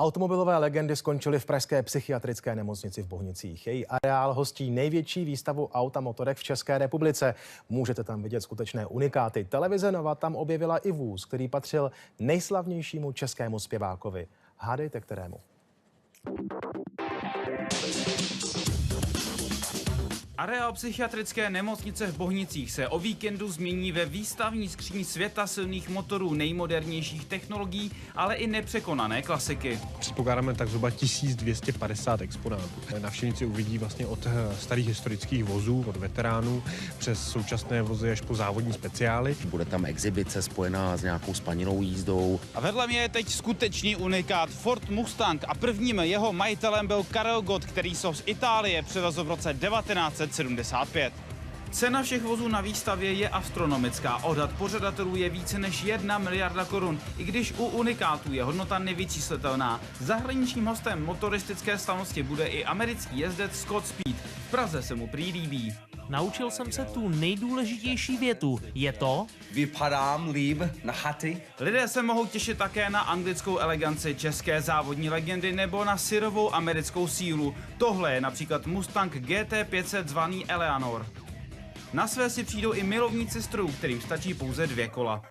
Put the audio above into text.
Automobilové legendy skončily v pražské psychiatrické nemocnici v Bohnicích. Její areál hostí největší výstavu aut a motorek v České republice. Můžete tam vidět skutečné unikáty. Televize Nova tam objevila i vůz, který patřil nejslavnějšímu českému zpěvákovi. Hádejte kterému? Areál psychiatrické nemocnice v Bohnicích se o víkendu změní ve výstavní skříň světa silných motorů, nejmodernějších technologií, ale i nepřekonané klasiky. Předpokládáme tak zhruba 1250 exponátů. Navštěvníci uvidí vlastně od starých historických vozů, od veteránů, přes současné vozy až po závodní speciály. Bude tam exibice spojená s nějakou spaninou jízdou. A vedle mě je teď skutečný unikát Ford Mustang a prvním jeho majitelem byl Karel Gott, který se z Itálie přivezl v roce 1975. Cena všech vozů na výstavě je astronomická. Odhad pořadatelů je více než 1 miliarda korun. I když u unikátů je hodnota nevyčíslitelná. Zahraničním hostem motoristické slavnosti bude i americký jezdec Scott Speed. V Praze se mu prý líbí. Naučil jsem se tu nejdůležitější větu. Je to? Vypadám líp na chaty. Lidé se mohou těšit také na anglickou eleganci české závodní legendy nebo na syrovou americkou sílu. Tohle je například Mustang GT500 zvaný Eleanor. Na své si přijdou i milovníci strojů, kterým stačí pouze 2 kola.